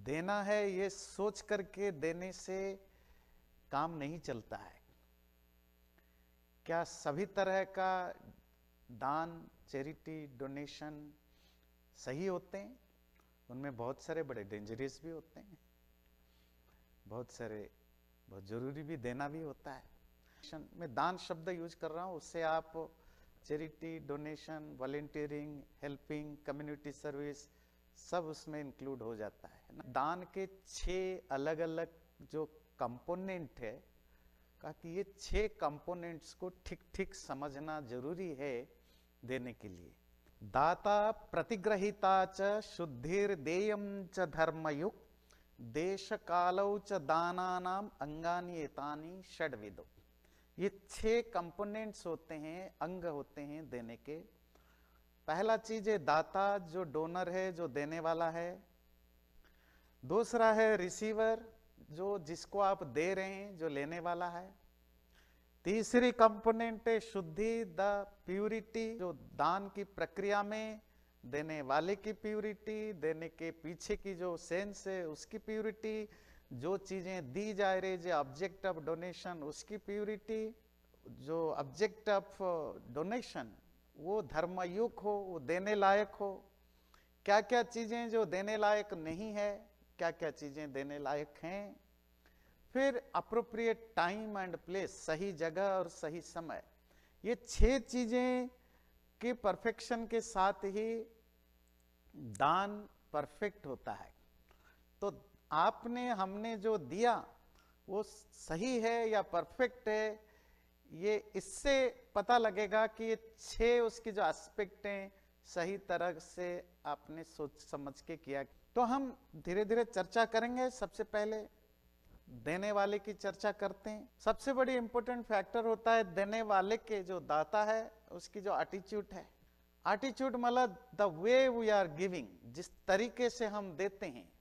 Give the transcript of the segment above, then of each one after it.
देना है ये सोच करके देने से काम नहीं चलता है। क्या सभी तरह का दान, चैरिटी, डोनेशन सही होते हैं? उनमें बहुत सारे बड़े डेंजरस भी होते हैं, बहुत सारे बहुत जरूरी भी देना भी होता है। मैं दान शब्द यूज कर रहा हूं, उससे आप charity, donation, volunteering, helping, community service सब उसमें इंक्लूड हो जाता है ना। दान के 6 अलग अलग जो कंपोनेंट है, कहा कि ये 6 कंपोनेंट्स को ठीक ठीक समझना जरूरी है देने के लिए। दाता प्रतिग्रहिता च शुद्धिर देयम च धर्मयुक्त देश कालौ च दानानाम अंगानि एतानि षड्विदो। ये 6 कंपोनेंट्स होते हैं, अंग होते हैं देने के। पहला चीज है दाता, जो डोनर है, जो देने वाला है। दूसरा है रिसीवर, जो जिसको आप दे रहे हैं, जो लेने वाला है। तीसरी कंपोनेंट है शुद्धि, द प्यूरिटी, जो दान की प्रक्रिया में देने वाले की प्यूरिटी, देने के पीछे की जो सेंस है उसकी प्यूरिटी, जो चीजें दी जा रही, जो ऑब्जेक्ट ऑफ डोनेशन उसकी प्यूरिटी, जो ऑब्जेक्ट ऑफ डोनेशन वो धर्मयुक्त हो, वो देने लायक हो। क्या क्या चीजें जो देने लायक नहीं है, क्या क्या चीजें देने लायक हैं। फिर अप्रोप्रिएट टाइम एंड प्लेस, सही जगह और सही समय। ये 6 चीजें के परफेक्शन के साथ ही दान परफेक्ट होता है। तो आपने हमने जो दिया वो सही है या परफेक्ट है, ये इससे पता लगेगा कि ये 6 उसकी जो एस्पेक्ट हैं सही तरह से आपने सोच समझ के किया। तो हम धीरे धीरे चर्चा करेंगे। सबसे पहले देने वाले की चर्चा करते हैं। सबसे बड़ी इंपॉर्टेंट फैक्टर होता है देने वाले के, जो दाता है उसकी जो एटीट्यूड है। एटीट्यूड मतलब the way we are giving, जिस तरीके से हम देते हैं।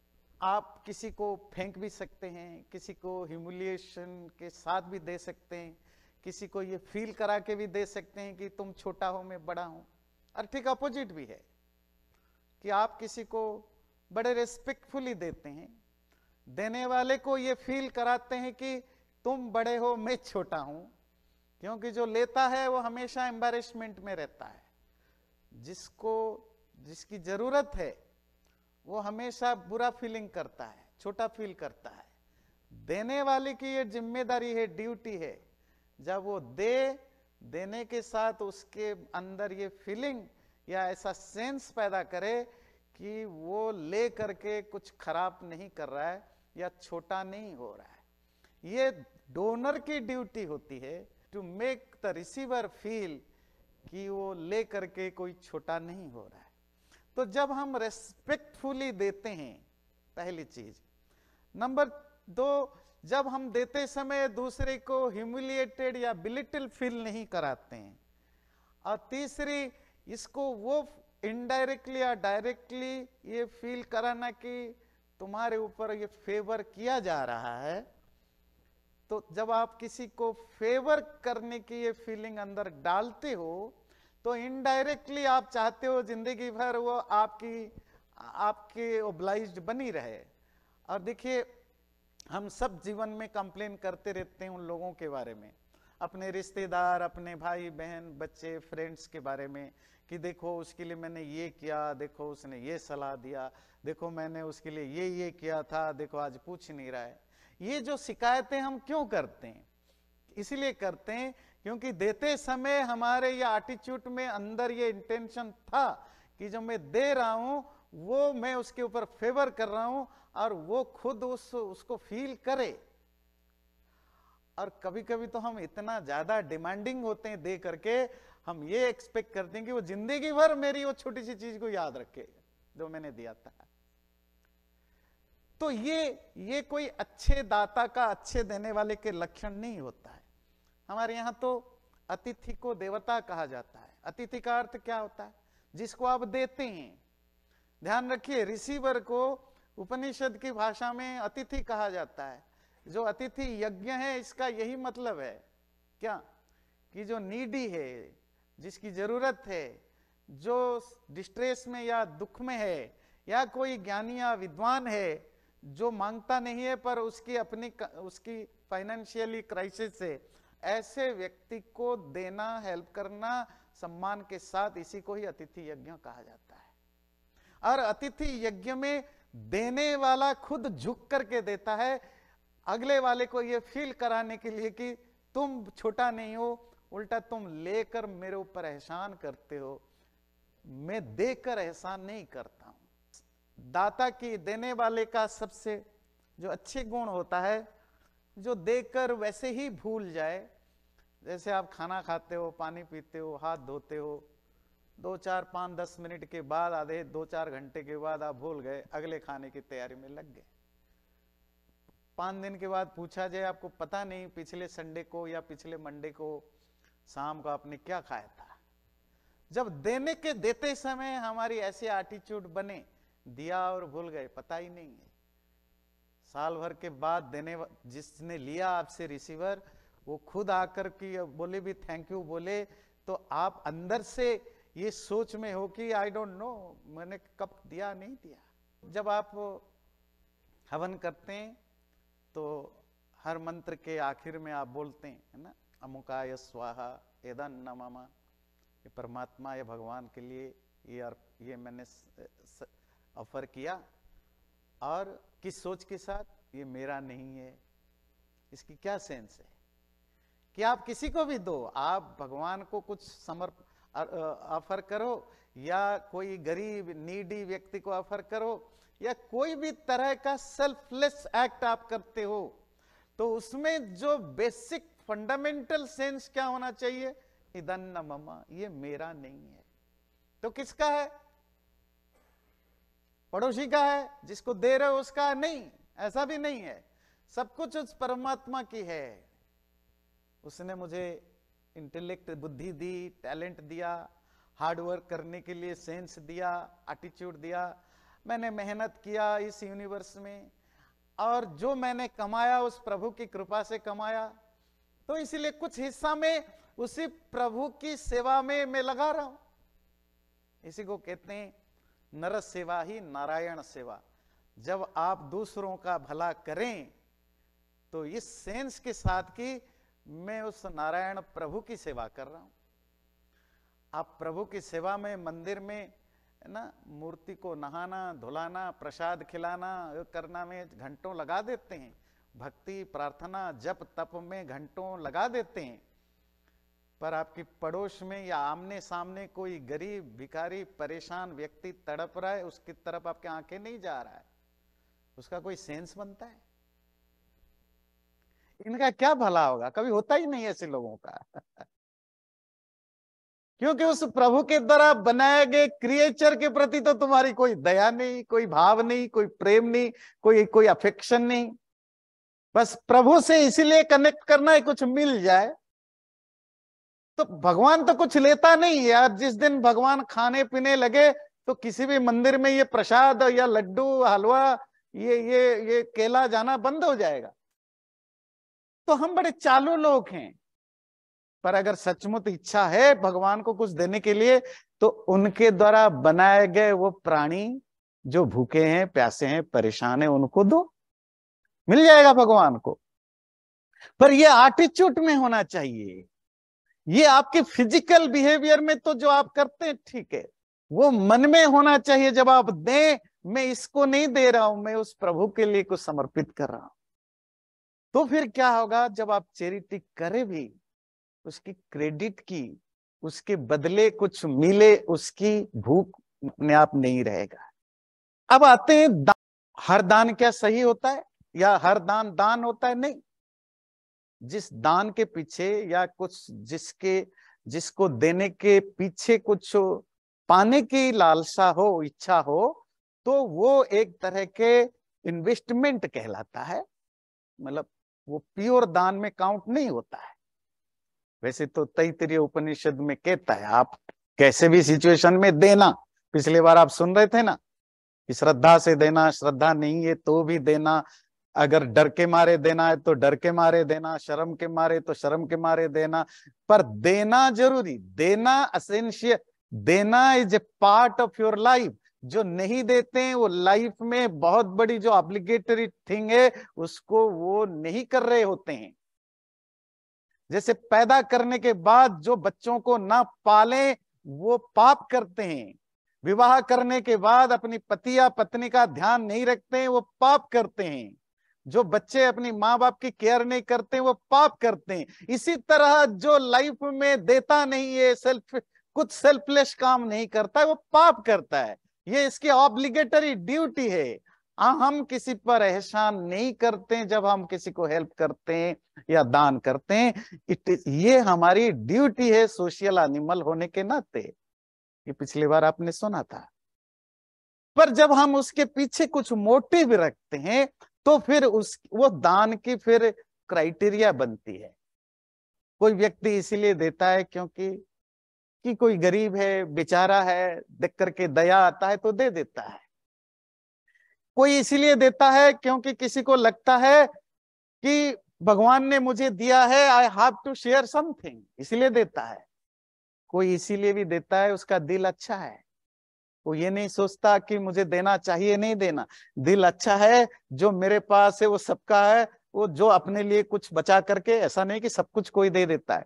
आप किसी को फेंक भी सकते हैं, किसी को ह्यूमिलिएशन के साथ भी दे सकते हैं, किसी को ये फील करा के भी दे सकते हैं कि तुम छोटा हो मैं बड़ा हूं। और ठीक अपोजिट भी है कि आप किसी को बड़े रेस्पेक्टफुली देते हैं, देने वाले को ये फील कराते हैं कि तुम बड़े हो मैं छोटा हूं। क्योंकि जो लेता है वो हमेशा एम्बैरेसमेंट में रहता है, जिसको जिसकी जरूरत है वो हमेशा बुरा फीलिंग करता है, छोटा फील करता है। देने वाले की ये जिम्मेदारी है, ड्यूटी है, जब वो देने के साथ उसके अंदर ये फीलिंग या ऐसा सेंस पैदा करे कि वो ले करके कुछ खराब नहीं कर रहा है या छोटा नहीं हो रहा है। ये डोनर की ड्यूटी होती है to make the receiver feel कि वो ले करके कोई छोटा नहीं हो रहा है। तो जब हम रेस्पेक्टफुली देते हैं, पहली चीज। नंबर 2, जब हम देते समय दूसरे को ह्यूमिलिएटेड या बिलिटल फील नहीं कराते हैं। और तीसरी, इसको वो इनडायरेक्टली या डायरेक्टली ये फील कराना कि तुम्हारे ऊपर ये फेवर किया जा रहा है। तो जब आप किसी को फेवर करने की ये फीलिंग अंदर डालते हो तो इनडायरेक्टली आप चाहते हो जिंदगी भर वो आपके ओब्लाइज्ड बनी रहे। और देखिए, हम सब जीवन में कंप्लेन करते रहते हैं उन लोगों के बारे में, अपने रिश्तेदार, अपने भाई बहन, बच्चे, फ्रेंड्स के बारे में, कि देखो उसके लिए मैंने ये किया, देखो उसने ये सलाह दिया, देखो मैंने उसके लिए ये किया था, देखो आज पूछ नहीं रहा है। ये जो शिकायतें हम क्यों करते हैं? इसलिए करते हैं क्योंकि देते समय हमारे ये एटीट्यूड में अंदर ये इंटेंशन था कि जो मैं दे रहा हूं वो मैं उसके ऊपर फेवर कर रहा हूं और वो खुद उसको फील करे। और कभी कभी तो हम इतना ज्यादा डिमांडिंग होते हैं दे करके, हम ये एक्सपेक्ट करते हैं कि वो जिंदगी भर मेरी वो छोटी सी चीज को याद रखे जो मैंने दिया था। तो ये कोई अच्छे दाता का, अच्छे देने वाले के लक्षण नहीं होता है। हमारे यहां तो अतिथि को देवता कहा जाता है। अतिथि का अर्थ क्या होता है? जिसको आप देते हैं। ध्यान रखिए, रिसीवर को उपनिषद की भाषा में अतिथि कहा जाता है। जो अतिथि यज्ञ है, इसका यही मतलब है क्या, कि जो नीडी है, जिसकी जरूरत है, जो डिस्ट्रेस में या दुख में है, या कोई ज्ञानी या विद्वान है जो मांगता नहीं है पर उसकी फाइनेंशियली क्राइसिस से, ऐसे व्यक्ति को देना, हेल्प करना सम्मान के साथ, इसी को ही अतिथि यज्ञ कहा जाता है। और अतिथि यज्ञ में देने वाला खुद झुक करके देता है, अगले वाले को यह फील कराने के लिए कि तुम छोटा नहीं हो, उल्टा तुम लेकर मेरे ऊपर एहसान करते हो, मैं देकर एहसान नहीं करता हूं। दाता की, देने वाले का सबसे जो अच्छे गुण होता है, जो देकर वैसे ही भूल जाए। जैसे आप खाना खाते हो, पानी पीते हो, हाथ धोते हो, 2, 4, 5, 10 मिनट के बाद, आधे 2-4 घंटे के बाद आप भूल गए, अगले खाने की तैयारी में लग गए। 5 दिन के बाद पूछा जाए, आपको पता नहीं पिछले संडे को या पिछले मंडे को शाम को आपने क्या खाया था। जब देने के देते समय हमारी ऐसी एटीट्यूड बने, दिया और भूल गए, पता ही नहीं है। साल भर के बाद जिसने लिया आपसे रिसीवर, वो खुद आकर की बोले भी थैंक यू बोले, तो आप अंदर से ये सोच में हो कि आई डोंट नो मैंने कब दिया नहीं दिया। जब आप हवन करते हैं तो हर मंत्र के आखिर में आप बोलते हैं, है ना, अमुकाय स्वाहा एदन्न मम, ये परमात्मा या भगवान के लिए ये मैंने ऑफर किया, और किस सोच के साथ, ये मेरा नहीं है। इसकी क्या सेंस है कि आप किसी को भी दो, आप भगवान को कुछ ऑफर करो, या कोई गरीब नीडी व्यक्ति को ऑफर करो, या कोई भी तरह का सेल्फलेस एक्ट आप करते हो, तो उसमें जो बेसिक फंडामेंटल सेंस क्या होना चाहिए, इदन्न मम, ये मेरा नहीं है। तो किसका है? पड़ोसी का है, जिसको दे रहे हो उसका नहीं, ऐसा भी नहीं है। सब कुछ उस परमात्मा की है। उसने मुझे इंटेलेक्ट, बुद्धि दी, टैलेंट दिया, हार्ड वर्क करने के लिए सेंस दिया, एटीट्यूड दिया, मैंने मेहनत किया इस यूनिवर्स में, और जो मैंने कमाया उस प्रभु की कृपा से कमाया, तो इसलिए कुछ हिस्सा में उसी प्रभु की सेवा में मैं लगा रहा हूं। इसी को कहते हैं नर सेवा ही नारायण सेवा। जब आप दूसरों का भला करें तो इस सेंस के साथ कि मैं उस नारायण प्रभु की सेवा कर रहा हूं। आप प्रभु की सेवा में, मंदिर में, है ना, मूर्ति को नहाना, धुलाना, प्रसाद खिलाना करना में घंटों लगा देते हैं, भक्ति, प्रार्थना, जप, तप में घंटों लगा देते हैं, पर आपकी पड़ोस में या आमने सामने कोई गरीब, भिखारी, परेशान व्यक्ति तड़प रहा है, उसकी तरफ आपकी आंखें नहीं जा रहा है, उसका कोई सेंस बनता है? इनका क्या भला होगा? कभी होता ही नहीं ऐसे लोगों का। क्योंकि उस प्रभु के द्वारा बनाए गए क्रिएचर के प्रति तो तुम्हारी कोई दया नहीं, कोई भाव नहीं, कोई प्रेम नहीं, कोई अफेक्शन नहीं। बस प्रभु से इसीलिए कनेक्ट करना है, कुछ मिल जाए। तो भगवान तो कुछ लेता नहीं है यार। जिस दिन भगवान खाने पीने लगे तो किसी भी मंदिर में ये प्रसाद या लड्डू, हलवा, ये केला जाना बंद हो जाएगा। तो हम बड़े चालू लोग हैं, पर अगर सचमुच इच्छा है भगवान को कुछ देने के लिए, तो उनके द्वारा बनाए गए वो प्राणी जो भूखे हैं, प्यासे हैं, परेशान हैं, उनको दो, मिल जाएगा भगवान को। पर ये एटीट्यूड में होना चाहिए। ये आपके फिजिकल बिहेवियर में तो जो आप करते हैं ठीक है, वो मन में होना चाहिए। जब आप दें, मैं इसको नहीं दे रहा हूं, मैं उस प्रभु के लिए कुछ समर्पित कर रहा हूं। तो फिर क्या होगा? जब आप चैरिटी करें भी, उसकी क्रेडिट की, उसके बदले कुछ मिले, उसकी भूख अपने आप नहीं रहेगा। अब आते हैं हर दान क्या सही होता है या हर दान दान होता है? नहीं। जिस दान के पीछे या कुछ जिसको देने के पीछे कुछ पाने की लालसा हो, इच्छा हो, तो वो एक तरह के इन्वेस्टमेंट कहलाता है। मतलब वो प्योर दान में काउंट नहीं होता है। वैसे तो तैत्तिरीय उपनिषद में कहता है आप कैसे भी सिचुएशन में देना। पिछली बार आप सुन रहे थे ना कि श्रद्धा से देना, श्रद्धा नहीं है तो भी देना, अगर डर के मारे देना है तो डर के मारे देना, शर्म के मारे तो शर्म के मारे देना, पर देना जरूरी, देना एसेंशियल, देना is a part of your life. जो नहीं देते हैं वो लाइफ में बहुत बड़ी जो ऑब्लिगेटरी थिंग है उसको वो नहीं कर रहे होते हैं। जैसे पैदा करने के बाद जो बच्चों को ना पालें वो पाप करते हैं, विवाह करने के बाद अपनी पति या पत्नी का ध्यान नहीं रखते हैं वो पाप करते हैं, जो बच्चे अपनी माँ बाप की केयर नहीं करते वो पाप करते हैं। इसी तरह जो लाइफ में देता नहीं है, कुछ सेल्फलेस काम नहीं करता है वो पाप करता है। ये इसकी ऑब्लिगेटरी ड्यूटी है। हम किसी पर एहसान नहीं करते जब हम किसी को हेल्प करते हैं या दान करते हैं। ये हमारी ड्यूटी है सोशल एनिमल होने के नाते। ये पिछली बार आपने सुना था। पर जब हम उसके पीछे कुछ मोटिव रखते हैं तो फिर वो दान की फिर क्राइटेरिया बनती है। कोई व्यक्ति इसीलिए देता है क्योंकि कि कोई गरीब है, बेचारा है, देख करके दया आता है तो दे देता है। कोई इसीलिए देता है क्योंकि किसी को लगता है कि भगवान ने मुझे दिया है, I have to share something, इसीलिए देता है। कोई इसीलिए भी देता है उसका दिल अच्छा है, वो ये नहीं सोचता कि मुझे देना चाहिए नहीं देना, दिल अच्छा है, जो मेरे पास है वो सबका है, वो जो अपने लिए कुछ बचा करके, ऐसा नहीं कि सब कुछ कोई दे देता है।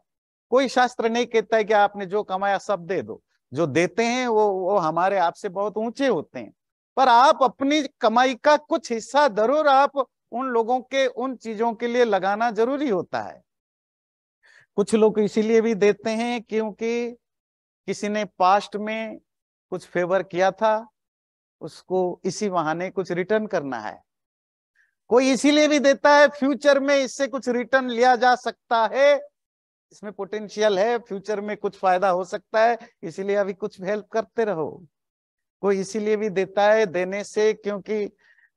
कोई शास्त्र नहीं कहता है कि आपने जो कमाया सब दे दो। जो देते हैं वो हमारे आपसे बहुत ऊंचे होते हैं, पर आप अपनी कमाई का कुछ हिस्सा जरूर आप उन लोगों के उन चीजों के लिए लगाना जरूरी होता है। कुछ लोग इसीलिए भी देते हैं क्योंकि किसी ने पास्ट में कुछ फेवर किया था, उसको इसी बहाने कुछ रिटर्न करना है। कोई इसीलिए भी देता है फ्यूचर में इससे कुछ रिटर्न लिया जा सकता है, इसमें पोटेंशियल है, फ्यूचर में कुछ फायदा हो सकता है, इसीलिए अभी कुछ हेल्प करते रहो। कोई इसीलिए भी देता है देने से क्योंकि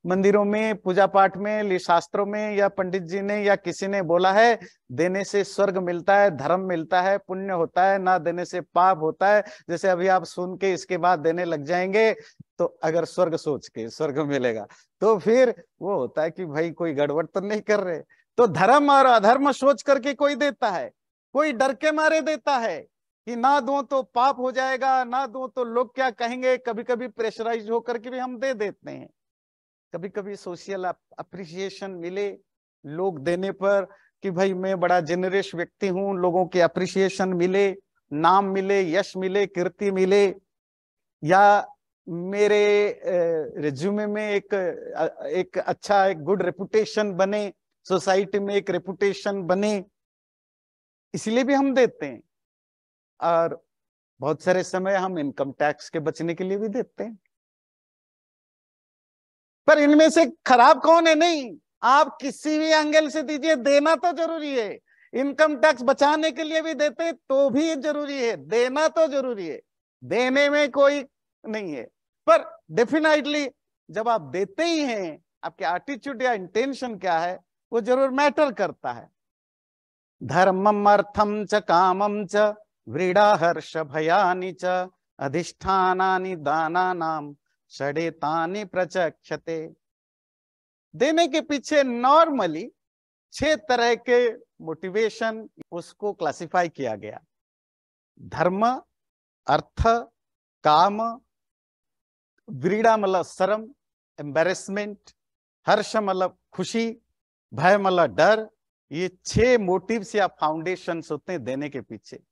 मंदिरों में पूजा पाठ में शास्त्रों में या पंडित जी ने या किसी ने बोला है देने से स्वर्ग मिलता है, धर्म मिलता है, पुण्य होता है, ना देने से पाप होता है। जैसे अभी आप सुन के इसके बाद देने लग जाएंगे तो अगर स्वर्ग सोच के स्वर्ग मिलेगा तो फिर वो होता है कि भाई कोई गड़बड़ तो नहीं कर रहे। तो धर्म और अधर्म सोच करके कोई देता है, कोई डर के मारे देता है कि ना दो तो पाप हो जाएगा, ना दो तो लोग क्या कहेंगे। कभी कभी प्रेशराइज होकर के भी हम दे देते हैं। कभी कभी सोशल अप्रिसिएशन मिले लोग देने पर कि भाई मैं बड़ा जेनरस व्यक्ति हूं, लोगों के अप्रिसिएशन मिले, नाम मिले, यश मिले, कीर्ति मिले, या मेरे रिज्यूमे में एक अच्छा एक गुड रेपुटेशन बने, सोसाइटी में एक रेपुटेशन बने, इसलिए भी हम देते हैं। और बहुत सारे समय हम इनकम टैक्स के बचने के लिए भी देते हैं। पर इनमें से खराब कौन है? नहीं, आप किसी भी एंगल से दीजिए, देना तो जरूरी है। इनकम टैक्स बचाने के लिए भी देते तो भी जरूरी है, देना तो जरूरी है, देने में कोई नहीं है। पर डेफिनेटली जब आप देते ही हैं, आपके एटीट्यूड या इंटेंशन क्या है वो जरूर मैटर करता है। धर्मम अर्थम च कामम च व्रीड़ा हर्ष भयानि च अधिष्ठानानि दानानाम षडेतानि प्रचक्षते। देने के पीछे नॉर्मली 6 तरह के मोटिवेशन उसको क्लासिफाई किया गया। धर्म, अर्थ, काम, व्रीड़ा मतलब शर्म, एम्बेरसमेंट, हर्ष मतलब खुशी, भय मतलब डर। ये 6 मोटिव्स या फाउंडेशंस होते हैं देने के पीछे।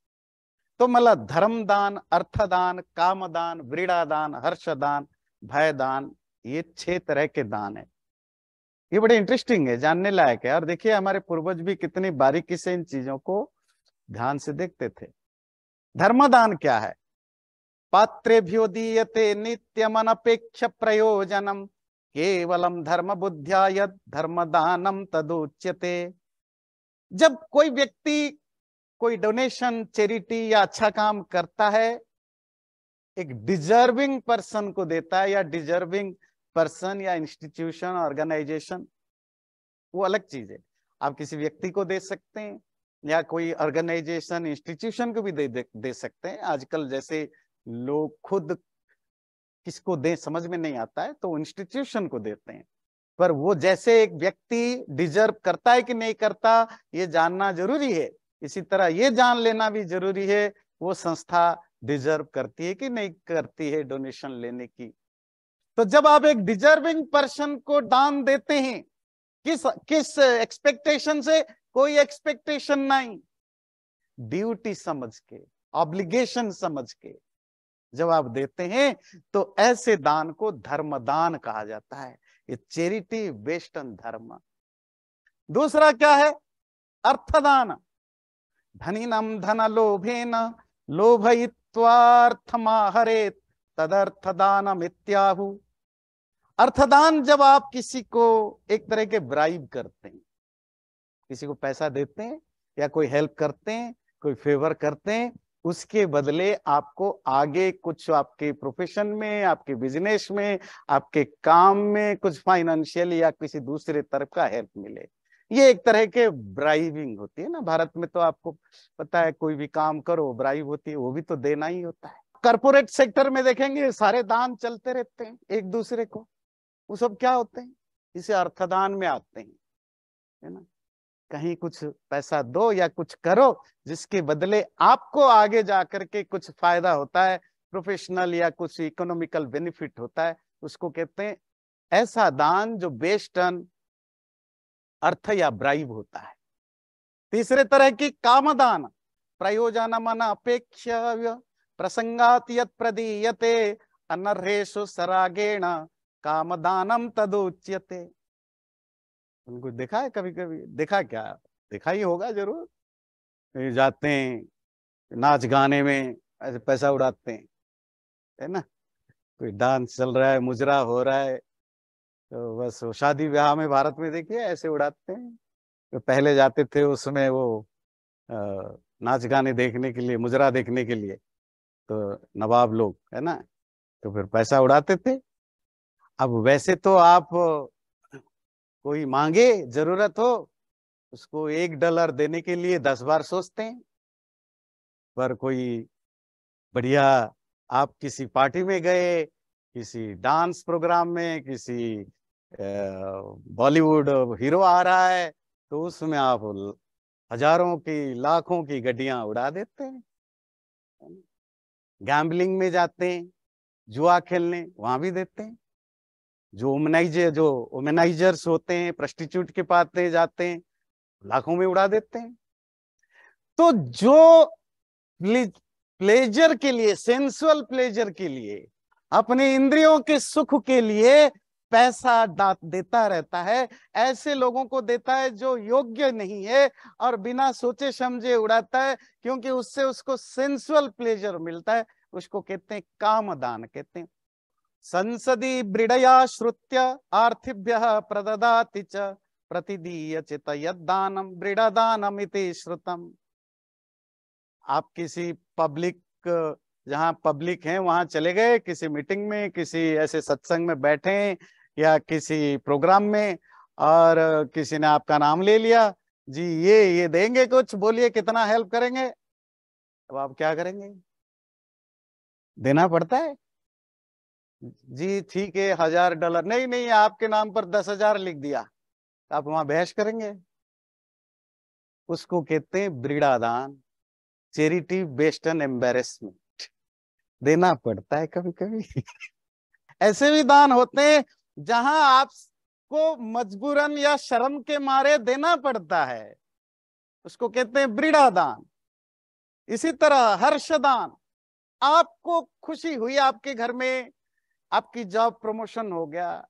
तो मतलब धर्मदान, अर्थदान, कामदान, व्रीड़ादान, हर्षदान, भयदान, ये 6 तरह के दान है। ये बड़े इंटरेस्टिंग है, जानने लायक है। और देखिए हमारे पूर्वज भी कितनी बारीकी से इन चीजों को ध्यान से देखते थे। धर्मदान क्या है? पात्रेभ्यो दीयते नित्यमनपेक्ष प्रयोजनम केवलम धर्म बुद्ध्या यद धर्मदानम तदुच्यते। जब कोई व्यक्ति कोई डोनेशन, चैरिटी या अच्छा काम करता है, एक डिजर्विंग पर्सन को देता है, या डिजर्विंग पर्सन या इंस्टीट्यूशन ऑर्गेनाइजेशन, वो अलग चीज है। आप किसी व्यक्ति को दे सकते हैं या कोई ऑर्गेनाइजेशन, इंस्टीट्यूशन को भी दे सकते हैं। आजकल जैसे लोग खुद किसको दे समझ में नहीं आता है तो इंस्टीट्यूशन को देते हैं। पर वो जैसे एक व्यक्ति डिजर्व करता है कि नहीं करता ये जानना जरूरी है, इसी तरह ये जान लेना भी जरूरी है वो संस्था डिजर्व करती है कि नहीं करती है डोनेशन लेने की तो जब आप एक डिजर्विंग पर्सन को दान देते हैं, किस एक्सपेक्टेशन से? कोई एक्सपेक्टेशन नहीं, ड्यूटी समझ के, ऑब्लिगेशन समझ के जब आप देते हैं तो ऐसे दान को धर्मदान कहा जाता है। ये चैरिटी बेस्ड ऑन धर्म। दूसरा क्या है? अर्थदान। धनिनम धन लोभेन लोभयित्वार्थमाहरेत् तदर्थदानम इत्याहु। अर्थदान जब आप किसी को एक तरह के ब्राइब करते हैं, किसी को पैसा देते हैं या कोई हेल्प करते हैं, कोई फेवर करते हैं, उसके बदले आपको आगे कुछ आपके प्रोफेशन में, आपके बिजनेस में, आपके काम में कुछ फाइनेंशियल या किसी दूसरे तरफ का हेल्प मिले, ये एक तरह के ब्राइबिंग होती है ना। भारत में तो आपको पता है, कोई भी काम करो ब्राइब होती है, वो भी तो देना ही होता है। कॉर्पोरेट सेक्टर में देखेंगे सारे दान चलते रहते हैं एक दूसरे को, वो सब क्या होते हैं? इसे अर्थदान में आते हैं, है ना। कहीं कुछ पैसा दो या कुछ करो जिसके बदले आपको आगे जाकर के कुछ फायदा होता है, प्रोफेशनल या कुछ इकोनॉमिकल बेनिफिट होता है, उसको कहते हैं ऐसा दान जो बेस्ड ऑन अर्थ या ब्राइब होता है। तीसरे तरह की कामदान। प्रयोजनमन अपेक्ष प्रसंगात यत् प्रदीयते अनर्हेषु सरागेण कामदानम तदुच्यते। उनको देखा है कभी कभी? देखा क्या? देखा ही होगा जरूर। जाते हैं नाच गाने में ऐसे पैसा उड़ाते हैं, है ना। कोई डांस चल रहा है, मुजरा हो रहा है, तो बस शादी ब्याह में भारत में देखिए ऐसे उड़ाते हैं। तो पहले जाते थे उसमें वो नाच गाने देखने के लिए, मुजरा देखने के लिए, तो नवाब लोग, है ना, तो फिर पैसा उड़ाते थे। अब वैसे तो आप कोई मांगे, जरूरत हो, उसको $1 देने के लिए 10 बार सोचते हैं। पर कोई बढ़िया, आप किसी पार्टी में गए, किसी डांस प्रोग्राम में, किसी बॉलीवुड हीरो आ रहा है, तो उसमें आप हजारों की, लाखों की गड्डियां उड़ा देते हैं। गैम्बलिंग में जाते हैं, जुआ खेलने, वहां भी देते हैं। जो वुमेनाइजर्स होते हैं, प्रोस्टिट्यूट के पास जाते हैं, लाखों में उड़ा देते हैं। तो जो प्लेजर के लिए, सेंसुअल प्लेजर के लिए, अपने इंद्रियों के सुख के लिए पैसा देता रहता है, ऐसे लोगों को देता है जो योग्य नहीं है, और बिना सोचे समझे उड़ाता है, क्योंकि उससे उसको सेंसुअल प्लेजर मिलता है। उसको कहते हैं कामदान कहते हैं। संसदि ब्रीडया श्रुत्य आर्थिभ्यः प्रददाति च प्रतिदीयचित यद्दानम ब्रीडदानम इति श्रुतम। आप किसी पब्लिक, जहां पब्लिक है वहां चले गए, किसी मीटिंग में, किसी ऐसे सत्संग में बैठे या किसी प्रोग्राम में, और किसी ने आपका नाम ले लिया, जी ये देंगे कुछ, बोलिए कितना हेल्प करेंगे। अब आप क्या करेंगे? देना पड़ता है। जी ठीक है, $1000। नहीं नहीं, आपके नाम पर 10,000 लिख दिया, आप वहां बहस करेंगे? उसको कहते हैं ब्रीड़ादान, चैरिटी बेस्ड ऑन एम्बेरसमेंट। देना पड़ता है कभी कभी। ऐसे भी दान होते हैं जहां आपको मजबूरन या शर्म के मारे देना पड़ता है, उसको कहते हैं ब्रीड़ादान। इसी तरह हर्षदान। आपको खुशी हुई, आपके घर में आपकी जॉब प्रमोशन हो गया,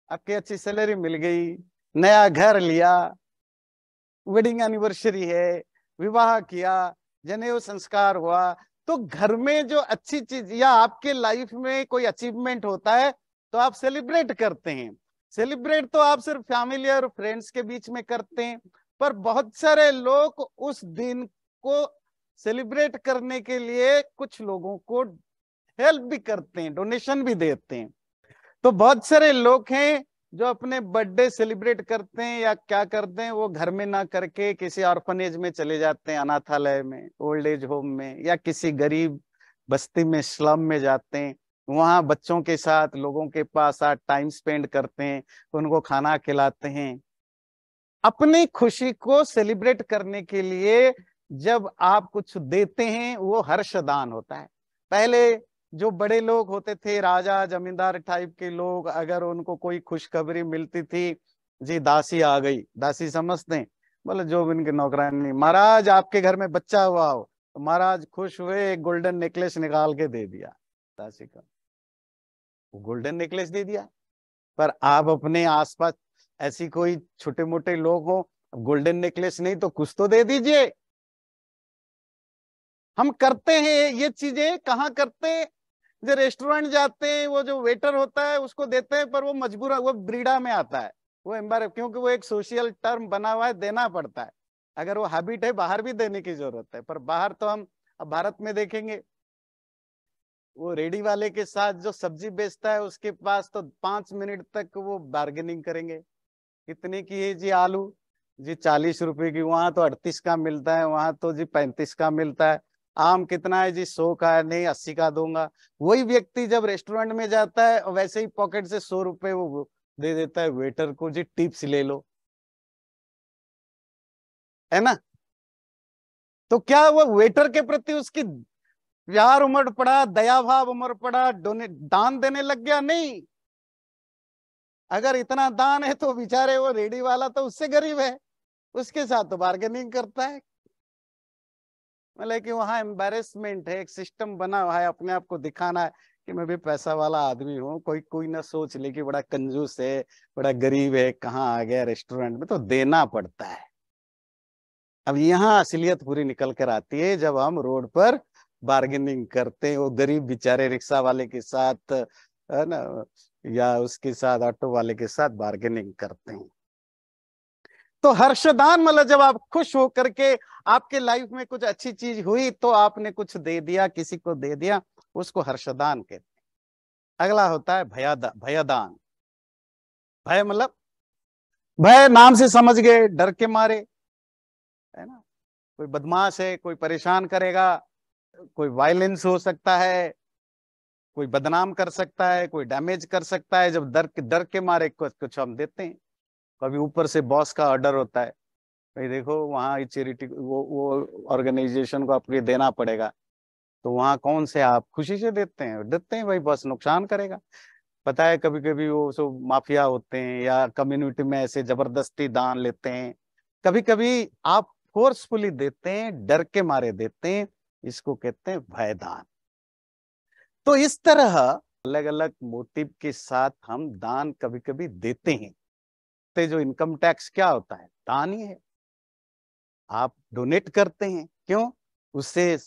आपकी अच्छी सैलरी मिल गई, नया घर लिया, वेडिंग एनिवर्सरी है, विवाह किया, जनेऊ संस्कार हुआ, तो घर में जो अच्छी चीज या आपके लाइफ में कोई अचीवमेंट होता है तो आप सेलिब्रेट करते हैं। सेलिब्रेट तो आप सिर्फ फैमिली और फ्रेंड्स के बीच में करते हैं, पर बहुत सारे लोग उस दिन को सेलिब्रेट करने के लिए कुछ लोगों को हेल्प भी करते हैं, डोनेशन भी देते हैं। तो बहुत सारे लोग हैं जो अपने बर्थडे सेलिब्रेट करते हैं या क्या करते हैं, वो घर में ना करके किसी ऑर्फनेज में चले जाते हैं, अनाथालय में, ओल्ड एज होम में, या किसी गरीब बस्ती में, स्लम में जाते हैं, वहां बच्चों के साथ, लोगों के पास टाइम स्पेंड करते हैं, उनको खाना खिलाते हैं। अपनी खुशी को सेलिब्रेट करने के लिए जब आप कुछ देते हैं वो हर्षदान होता है। पहले जो बड़े लोग होते थे, राजा जमींदार टाइप के लोग, अगर उनको कोई खुशखबरी मिलती थी, जी दासी आ गई, दासी समझते हैं, बोले जो भी इनके नौकरानी, महाराज आपके घर में बच्चा हुआ हो, तो महाराज खुश हुए, एक गोल्डन नेकलेस निकाल के दे दिया दासी का, वो गोल्डन नेकलेस दे दिया। पर आप अपने आसपास ऐसी कोई छोटे मोटे लोग हो, गोल्डन नेकलेस नहीं तो कुछ तो दे दीजिए। हम करते हैं ये चीजें, कहाँ करते हैं, जो रेस्टोरेंट जाते हैं, वो जो वेटर होता है उसको देते हैं, पर वो मजबूर, वो ब्रीडा में आता है, वो एम्बार, क्योंकि वो एक सोशल टर्म बना हुआ है, देना पड़ता है। अगर वो हैबिट है बाहर भी देने की जरूरत है, पर बाहर तो हम अब भारत में देखेंगे, वो रेडी वाले के साथ जो सब्जी बेचता है उसके पास तो 5 मिनट तक वो बार्गेनिंग करेंगे, कितने की है जी आलू, जी 40 रुपए की, वहां तो 38 का मिलता है, वहां तो जी 35 का मिलता है। आम कितना है जी, 100 का है, नहीं 80 का दूंगा। वही व्यक्ति जब रेस्टोरेंट में जाता है, वैसे ही पॉकेट से 100 रुपए वो दे देता है वेटर को, जी टिप्स ले लो, है ना। तो क्या वो वेटर के प्रति उसकी प्यार उमड़ पड़ा, दया भाव उमड़ पड़ा, दान देने लग गया? नहीं। अगर इतना दान है तो बेचारे वो रेडी वाला तो उससे गरीब है, उसके साथ तो बार्गेनिंग करता है। मतलब कि वहां एम्बेरसमेंट है, एक सिस्टम बना हुआ है, अपने आप को दिखाना है कि मैं भी पैसा वाला आदमी हूँ, कोई कोई ना सोच ले कि बड़ा कंजूस है, बड़ा गरीब है, कहाँ आ गया रेस्टोरेंट में, तो देना पड़ता है। अब यहाँ असलियत पूरी निकल कर आती है जब हम रोड पर बार्गेनिंग करते हैं, वो गरीब बेचारे रिक्शा वाले के साथ, है ना, या उसके साथ ऑटो वाले के साथ बार्गेनिंग करते हैं। तो हर्षदान मतलब जब आप खुश हो करके, आपके लाइफ में कुछ अच्छी चीज हुई तो आपने कुछ दे दिया, किसी को दे दिया, उसको हर्षदान कहते हैं। अगला होता है भयदान। भय मतलब, भय नाम से समझ गए, डर के मारे, है ना। कोई बदमाश है, कोई परेशान करेगा, कोई वायलेंस हो सकता है, कोई बदनाम कर सकता है, कोई डैमेज कर सकता है, जब डर के मारे कुछ कुछ हम देते हैं। कभी ऊपर से बॉस का ऑर्डर होता है, भाई देखो वहाँ चैरिटी, वो ऑर्गेनाइजेशन को आपको देना पड़ेगा, तो वहाँ कौन से आप खुशी से देते हैं भाई, बस नुकसान करेगा। पता है कभी कभी वो सब माफिया होते हैं, या कम्युनिटी में ऐसे जबरदस्ती दान लेते हैं, कभी कभी आप फोर्सफुली देते हैं, डर के मारे देते हैं, इसको कहते हैं भयदान। तो इस तरह अलग अलग मोटिव के साथ हम दान कभी कभी देते हैं। तो जो इनकम टैक्स क्या होता है, दान ही है। आप डोनेट करते हैं, क्यों? उससे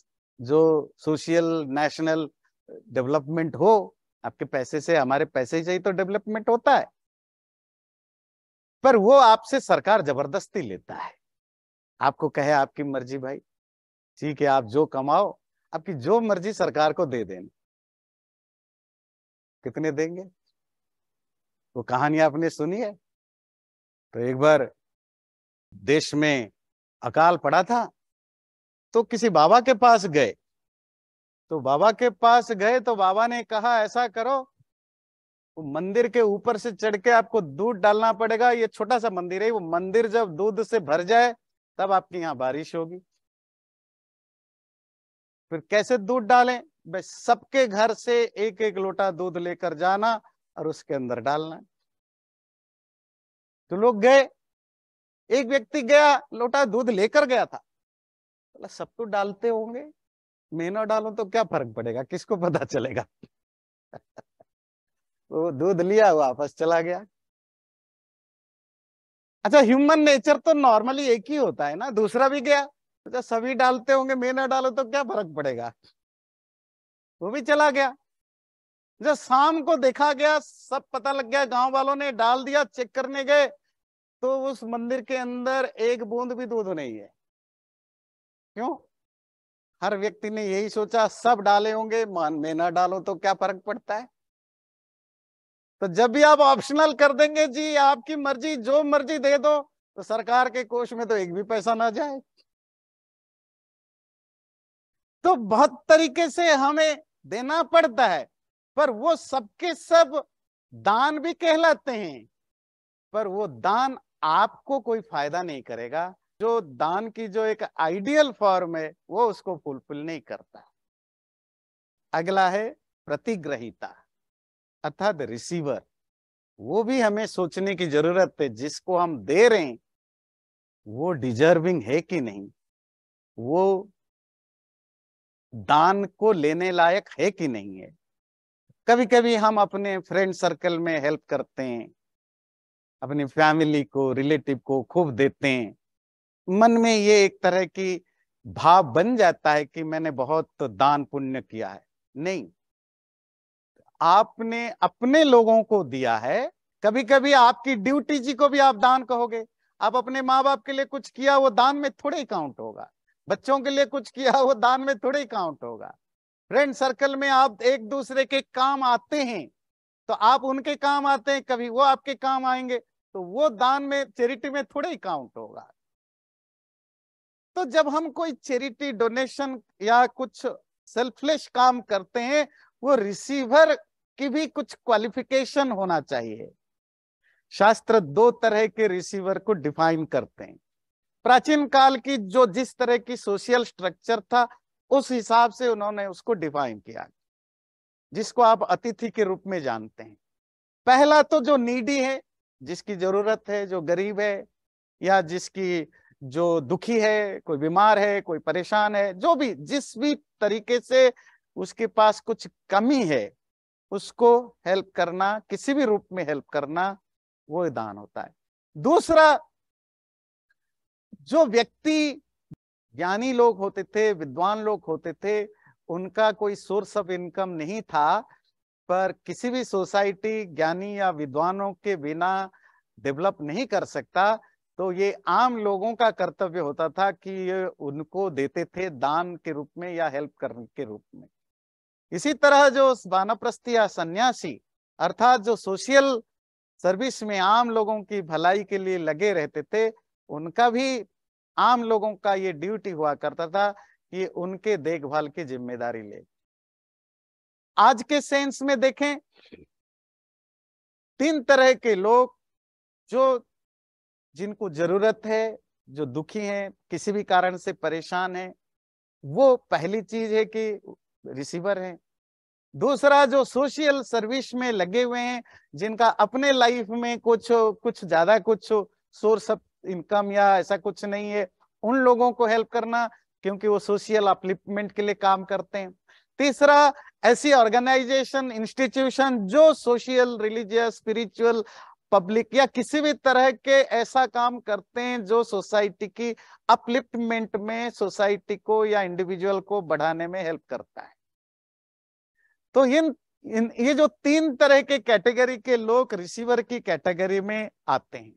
जो सोशल नेशनल डेवलपमेंट हो, आपके पैसे से, हमारे पैसे से ही तो डेवलपमेंट होता है। पर वो आपसे सरकार जबरदस्ती लेता है, आपको कहे आपकी मर्जी भाई, ठीक है आप जो कमाओ, आपकी जो मर्जी सरकार को दे देना। कितने देंगे? वो कहानी आपने सुनी है। तो एक बार देश में अकाल पड़ा था, तो किसी बाबा के पास गए, तो बाबा के पास गए तो बाबा ने कहा ऐसा करो, वो मंदिर के ऊपर से चढ़ के आपको दूध डालना पड़ेगा, ये छोटा सा मंदिर है, वो मंदिर जब दूध से भर जाए तब आपके यहाँ बारिश होगी। फिर कैसे दूध डालें? बस सबके घर से एक एक लोटा दूध लेकर जाना और उसके अंदर डालना। तो लोग गए, एक व्यक्ति गया, लोटा दूध लेकर गया था, बोला सब तो डालते होंगे, मैं ना डालूं तो क्या फर्क पड़ेगा, किसको पता चलेगा। वो दूध लिया, वापस चला गया। अच्छा, ह्यूमन नेचर तो नॉर्मली एक ही होता है ना, दूसरा भी गया, अच्छा सभी डालते होंगे, मैं ना डालो तो क्या फर्क पड़ेगा, वो भी चला गया। जब शाम को देखा गया, सब पता लग गया, गांव वालों ने डाल दिया, चेक करने गए तो उस मंदिर के अंदर एक बूंद भी दूध नहीं है। क्यों? हर व्यक्ति ने यही सोचा, सब डाले होंगे, मान में ना डालो तो क्या फर्क पड़ता है। तो जब भी आप ऑप्शनल कर देंगे, जी आपकी मर्जी, जो मर्जी दे दो, तो सरकार के कोष में तो एक भी पैसा ना जाए। तो बहुत तरीके से हमें देना पड़ता है, पर वो सबके सब दान भी कहलाते हैं, पर वो दान आपको कोई फायदा नहीं करेगा। जो दान की जो एक आइडियल फॉर्म है, वो उसको फुलफिल नहीं करता। अगला है प्रतिग्रहीता अर्थात रिसीवर, वो भी हमें सोचने की जरूरत है, जिसको हम दे रहे हैं वो डिजर्विंग है कि नहीं, वो दान को लेने लायक है कि नहीं है। कभी कभी हम अपने फ्रेंड सर्कल में हेल्प करते हैं, अपनी फैमिली को, रिलेटिव को खूब देते हैं, मन में ये एक तरह की भाव बन जाता है कि मैंने बहुत दान पुण्य किया है। नहीं, आपने अपने लोगों को दिया है। कभी कभी आपकी ड्यूटी जी को भी आप दान कहोगे। आप अपने माँ बाप के लिए कुछ किया, वो दान में थोड़े ही काउंट होगा। बच्चों के लिए कुछ किया, वो दान में थोड़े ही काउंट होगा। फ्रेंड सर्कल में आप एक दूसरे के काम आते हैं, तो आप उनके काम आते हैं, कभी वो आपके काम आएंगे, तो वो दान में, चैरिटी में थोड़े ही काउंट होगा। तो जब हम कोई चैरिटी डोनेशन या कुछ सेल्फलेस काम करते हैं, वो रिसीवर की भी कुछ क्वालिफिकेशन होना चाहिए। शास्त्र दो तरह के रिसीवर को डिफाइन करते हैं। प्राचीन काल की जो जिस तरह की सोशल स्ट्रक्चर था, उस हिसाब से उन्होंने उसको डिफाइन किया, जिसको आप अतिथि के रूप में जानते हैं। पहला तो जो नीडी है, जिसकी जरूरत है, जो गरीब है, या जिसकी जो दुखी है, कोई बीमार है, कोई परेशान है, जो भी जिस भी तरीके से उसके पास कुछ कमी है, उसको हेल्प करना, किसी भी रूप में हेल्प करना, वो दान होता है। दूसरा, जो व्यक्ति ज्ञानी लोग होते थे, विद्वान लोग होते थे, उनका कोई सोर्स ऑफ इनकम नहीं था, पर किसी भी सोसाइटी ज्ञानी या विद्वानों के बिना डेवलप नहीं कर सकता, तो ये आम लोगों का कर्तव्य होता था कि ये उनको देते थे दान के रूप में या हेल्प करने के रूप में। इसी तरह जो वानप्रस्थी या सन्यासी, अर्थात जो सोशल सर्विस में आम लोगों की भलाई के लिए लगे रहते थे, उनका भी आम लोगों का ये ड्यूटी हुआ करता था कि उनके देखभाल की जिम्मेदारी ले। आज के सेंस में देखें, तीन तरह के लोग, जो जिनको जरूरत है, जो दुखी हैं, किसी भी कारण से परेशान है, वो पहली चीज है कि रिसीवर है। दूसरा, जो सोशल सर्विस में लगे हुए हैं, जिनका अपने लाइफ में कुछ ज्यादा कुछ सोर्स ऑफ इनकम या ऐसा कुछ नहीं है, उन लोगों को हेल्प करना, क्योंकि वो सोशल अपलिफ्टमेंट के लिए काम करते हैं। तीसरा, ऐसी ऑर्गेनाइजेशन, इंस्टीट्यूशन जो सोशल, रिलीजियस, स्पिरिचुअल, पब्लिक या किसी भी तरह के ऐसा काम करते हैं जो सोसाइटी की अपलिफ्टमेंट में, सोसाइटी को या इंडिविजुअल को बढ़ाने में हेल्प करता है। तो ये जो तीन तरह के कैटेगरी के लोग रिसीवर की कैटेगरी में आते हैं।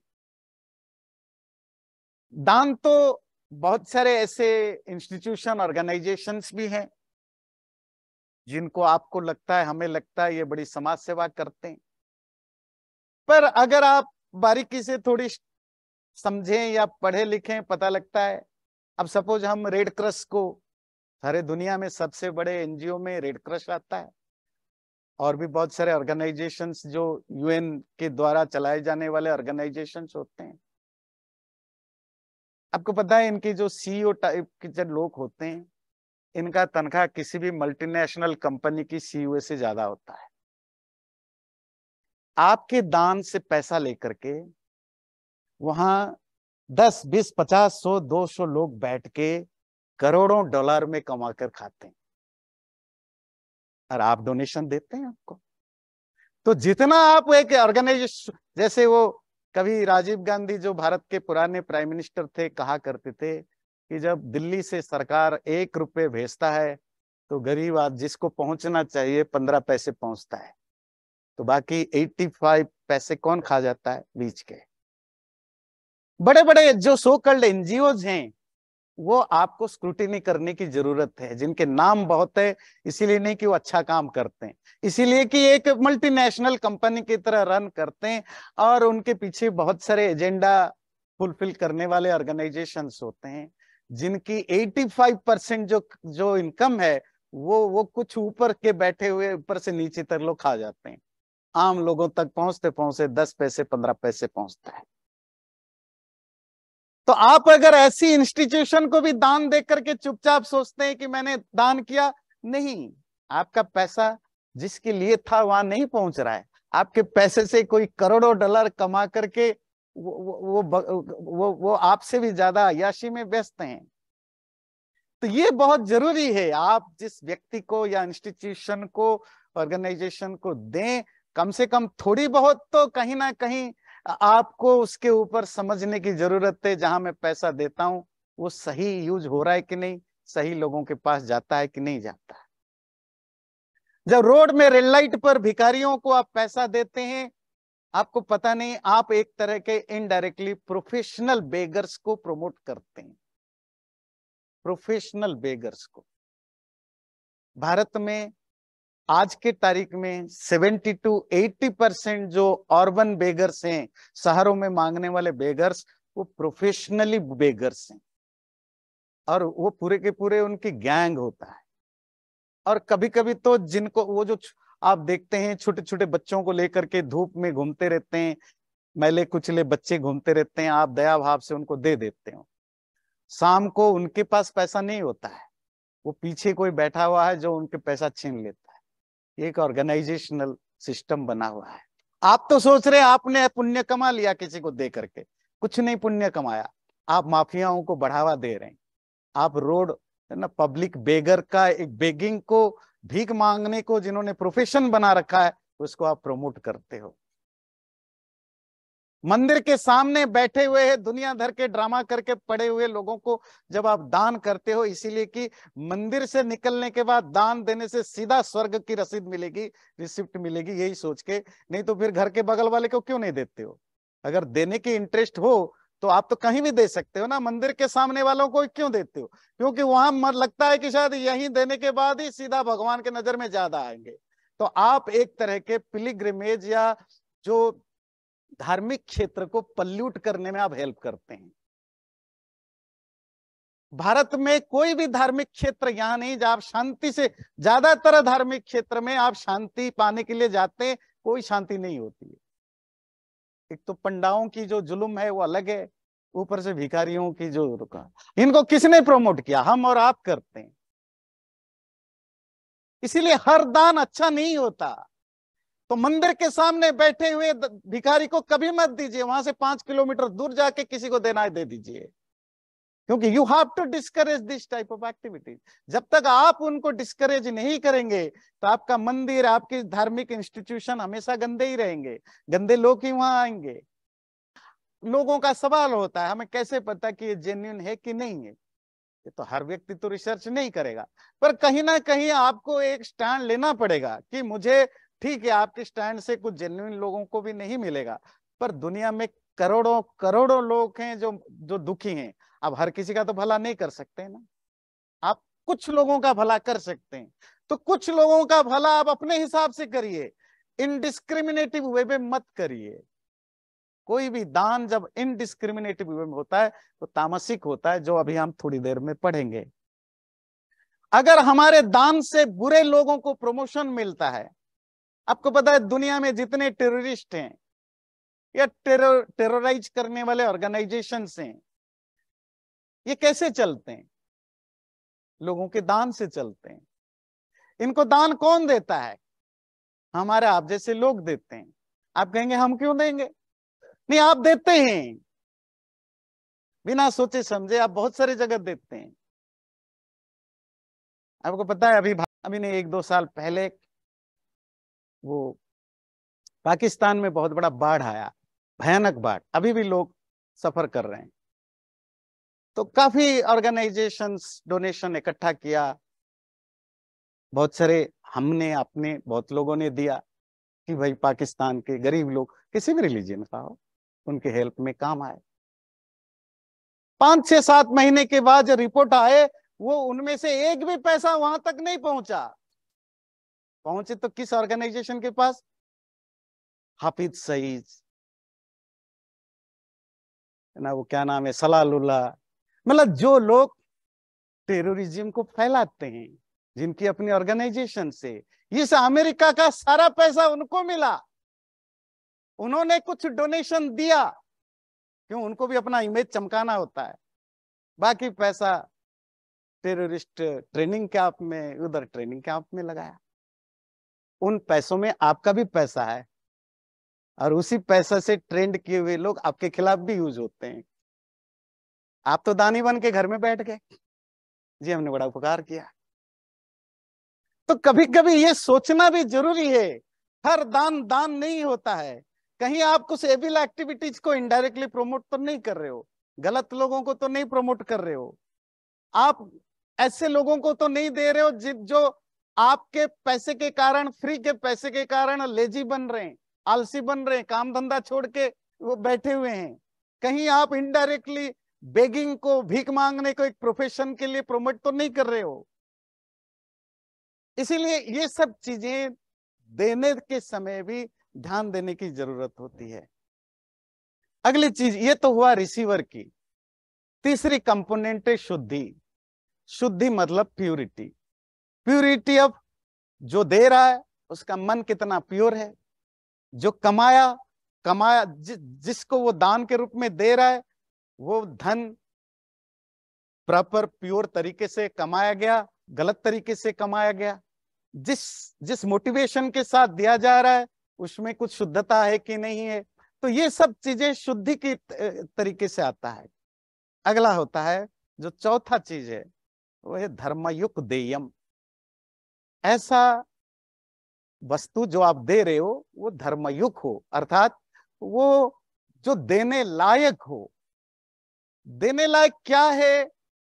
दान तो बहुत सारे ऐसे इंस्टीट्यूशन, ऑर्गेनाइजेशंस भी हैं जिनको आपको लगता है, हमें लगता है ये बड़ी समाज सेवा करते हैं, पर अगर आप बारीकी से थोड़ी समझें या पढ़े लिखें, पता लगता है। अब सपोज हम रेड क्रॉस को, सारे दुनिया में सबसे बड़े एनजीओ में रेड क्रॉस आता है, और भी बहुत सारे ऑर्गेनाइजेशंस जो यूएन के द्वारा चलाए जाने वाले ऑर्गेनाइजेशंस होते हैं। आपको पता है, इनकी जो सीईओ टाइप के जो लोग होते हैं, इनका तनख्वाह किसी भी मल्टीनेशनल कंपनी की सीईओ से ज्यादा होता है। आपके दान से पैसा लेकर के वहां 10, 20, 50, 100, 200 लोग बैठ के करोड़ों डॉलर में कमा कर खाते हैं, और आप डोनेशन देते हैं आपको। तो जितना आप एक ऑर्गेनाइजेशन, जैसे वो कभी राजीव गांधी जो भारत के पुराने प्राइम मिनिस्टर थे, कहा करते थे कि जब दिल्ली से सरकार 1 रुपये भेजता है, तो गरीब आदमी जिसको पहुंचना चाहिए 15 पैसे पहुंचता है, तो बाकी 85 पैसे कौन खा जाता है? बीच के बड़े बड़े जो सो कॉल्ड एनजीओज हैं, वो आपको स्क्रूटिनी करने की जरूरत है, जिनके नाम बहुत है, इसीलिए नहीं कि वो अच्छा काम करते हैं, इसीलिए कि एक मल्टीनेशनल कंपनी की तरह रन करते हैं, और उनके पीछे बहुत सारे एजेंडा फुलफिल करने वाले ऑर्गेनाइजेशंस होते हैं, जिनकी 85% जो इनकम है, वो कुछ ऊपर के बैठे हुए, ऊपर से नीचे तक लोग खा जाते हैं। आम लोगों तक पहुंचते पहुंचते 10 पैसे 15 पैसे पहुंचता है। तो आप अगर ऐसी इंस्टीट्यूशन को भी दान दे करके चुपचाप सोचते हैं कि मैंने दान किया, नहीं, आपका पैसा जिसके लिए था वहां नहीं पहुंच रहा है। आपके पैसे से कोई करोड़ों डॉलर कमा करके वो आपसे भी ज्यादा अय्याशी में व्यस्त हैं। तो ये बहुत जरूरी है, आप जिस व्यक्ति को या इंस्टीट्यूशन को, ऑर्गेनाइजेशन को दें, कम से कम थोड़ी बहुत तो कहीं ना कहीं आपको उसके ऊपर समझने की जरूरत है, जहां मैं पैसा देता हूं वो सही यूज हो रहा है कि नहीं, सही लोगों के पास जाता है कि नहीं जाता है। जब रोड में रेड लाइट पर भिखारियों को आप पैसा देते हैं, आपको पता नहीं आप एक तरह के इनडायरेक्टली प्रोफेशनल बेगर्स को प्रमोट करते हैं, प्रोफेशनल बेगर्स को। भारत में आज के तारीख में 70 to 80% जो अर्बन बेगर्स हैं, शहरों में मांगने वाले बेगर्स, वो प्रोफेशनली बेगर्स हैं, और वो पूरे के पूरे उनकी गैंग होता है। और कभी कभी तो जिनको वो जो आप देखते हैं छोटे छोटे बच्चों को लेकर के धूप में घूमते रहते हैं, मैले कुचले बच्चे घूमते रहते हैं, आप दया भाव से उनको दे देते हो। शाम को उनके पास पैसा नहीं होता है, वो पीछे कोई बैठा हुआ है जो उनके पैसा छीन लेता है। एक ऑर्गेनाइजेशनल सिस्टम बना हुआ है। आप तो सोच रहे हैं आपने पुण्य कमा लिया किसी को दे करके, कुछ नहीं पुण्य कमाया, आप माफियाओं को बढ़ावा दे रहे हैं। आप रोड है ना, पब्लिक बेगर का, एक बेगिंग को, भीख मांगने को जिन्होंने प्रोफेशन बना रखा है, उसको आप प्रमोट करते हो। मंदिर के सामने बैठे हुए हैं, दुनिया भर के ड्रामा करके पड़े हुए लोगों को जब आप दान करते हो, इसीलिए कि मंदिर से निकलने के बाद दान देने से सीधा स्वर्ग की रसीद मिलेगी, रिसिप्ट मिलेगी, यही सोच के। नहीं तो फिर घर के बगल वाले को क्यों नहीं देते हो? अगर देने की इंटरेस्ट हो तो आप तो कहीं भी दे सकते हो ना, मंदिर के सामने वालों को क्यों देते हो? क्योंकि वहां मन लगता है कि शायद यहीं देने के बाद ही सीधा भगवान के नजर में ज्यादा आएंगे। तो आप एक तरह के पिलग्रिमेज या जो धार्मिक क्षेत्र को पल्यूट करने में आप हेल्प करते हैं। भारत में कोई भी धार्मिक क्षेत्र यहां नहीं जहां आप शांति से, ज्यादातर धार्मिक क्षेत्र में आप शांति पाने के लिए जाते हैं, कोई शांति नहीं होती है। एक तो पंडाओं की जो जुल्म है वो अलग है, ऊपर से भिखारियों की जो रुका, इनको किसने प्रमोट किया? हम और आप करते हैं। इसीलिए हर दान अच्छा नहीं होता। तो मंदिर के सामने बैठे हुए भिखारी को कभी मत दीजिए, वहां से 5 किलोमीटर दूर जाके किसी को देना है दे दीजिए, क्योंकि you have to discourage this type of activities. जब तक आप उनको डिस्करेज नहीं करेंगे तो आपका मंदिर, आपकी धार्मिक इंस्टीट्यूशन हमेशा गंदे ही रहेंगे, गंदे लोग ही वहां आएंगे। लोगों का सवाल होता है हमें कैसे पता कि ये जेन्युइन है कि नहीं है? ये तो हर व्यक्ति तो रिसर्च नहीं करेगा, पर कहीं ना कहीं आपको एक स्टैंड लेना पड़ेगा कि मुझे, ठीक है आपके स्टैंड से कुछ जेन्युइन लोगों को भी नहीं मिलेगा, पर दुनिया में करोड़ों करोड़ों लोग हैं जो जो दुखी हैं। आप हर किसी का तो भला नहीं कर सकते ना, आप कुछ लोगों का भला कर सकते हैं। तो कुछ लोगों का भला आप अपने हिसाब से करिए, इनडिस्क्रिमिनेटिव वे में मत करिए। कोई भी दान जब इनडिस्क्रिमिनेटिव वे में होता है तो तामसिक होता है, जो अभी हम थोड़ी देर में पढ़ेंगे। अगर हमारे दान से बुरे लोगों को प्रमोशन मिलता है, आपको पता है दुनिया में जितने टेररिस्ट हैं या टेरराइज करने वाले ऑर्गेनाइजेशन हैं, ये कैसे चलते हैं? लोगों के दान से चलते हैं। इनको दान कौन देता है? हमारे आप जैसे लोग देते हैं। आप कहेंगे हम क्यों देंगे? नहीं, आप देते हैं बिना सोचे समझे, आप बहुत सारी जगह देते हैं। आपको पता है अभी नहीं 1-2 साल पहले वो पाकिस्तान में बहुत बड़ा बाढ़ आया, भयानक बाढ़, अभी भी लोग सफर कर रहे हैं। तो काफी ऑर्गेनाइजेशंस डोनेशन इकट्ठा किया, बहुत सारे हमने अपने बहुत लोगों ने दिया कि भाई पाकिस्तान के गरीब लोग किसी भी रिलीजन का हो, उनके हेल्प में काम आए। 5-6-7 महीने के बाद जो रिपोर्ट आए, वो उनमें से एक भी पैसा वहां तक नहीं पहुंचा। पहुंचे तो किस ऑर्गेनाइजेशन के पास? हाफिज सईद ना, वो क्या नाम है, सलालुल्लाह, मतलब जो लोग टेररिज्म को फैलाते हैं, जिनकी अपनी ऑर्गेनाइजेशन से, इस अमेरिका का सारा पैसा उनको मिला। उन्होंने कुछ डोनेशन दिया, क्यों? उनको भी अपना इमेज चमकाना होता है। बाकी पैसा टेररिस्ट ट्रेनिंग कैंप में, उधर ट्रेनिंग कैंप में लगाया। उन पैसों में आपका भी पैसा है और उसी पैसा से ट्रेंड किए हुए लोग आपके खिलाफ भी यूज होते हैं। आप तो दानी बन के घर में बैठ गए, जी हमने बड़ा उपकार किया। तो कभी कभी ये सोचना भी जरूरी है, हर दान दान नहीं होता है। कहीं आप कुछ एविल एक्टिविटीज को इनडायरेक्टली प्रमोट तो नहीं कर रहे हो, गलत लोगों को तो नहीं प्रमोट कर रहे हो, आप ऐसे लोगों को तो नहीं दे रहे हो जो आपके पैसे के कारण, फ्री के पैसे के कारण लेजी बन रहे हैं, आलसी बन रहे हैं, काम धंधा छोड़ के वो बैठे हुए हैं। कहीं आप इनडायरेक्टली बेगिंग को, भीख मांगने को एक प्रोफेशन के लिए प्रमोट तो नहीं कर रहे हो। इसीलिए ये सब चीजें देने के समय भी ध्यान देने की जरूरत होती है। अगली चीज, ये तो हुआ रिसीवर की। तीसरी कंपोनेंट है शुद्धि। शुद्धि मतलब प्यूरिटी। प्यूरिटी ऑफ जो दे रहा है उसका मन कितना प्योर है, जो कमाया जिसको वो दान के रूप में दे रहा है वो धन प्रॉपर प्योर तरीके से कमाया गया, गलत तरीके से कमाया गया, जिस मोटिवेशन के साथ दिया जा रहा है उसमें कुछ शुद्धता है कि नहीं है। तो ये सब चीजें शुद्धि की तरीके से आता है। अगला होता है जो चौथा चीज है वो है धर्मयुक्त देयम। ऐसा वस्तु जो आप दे रहे हो वो धर्मयुक्त हो, अर्थात वो जो देने लायक हो। देने लायक क्या है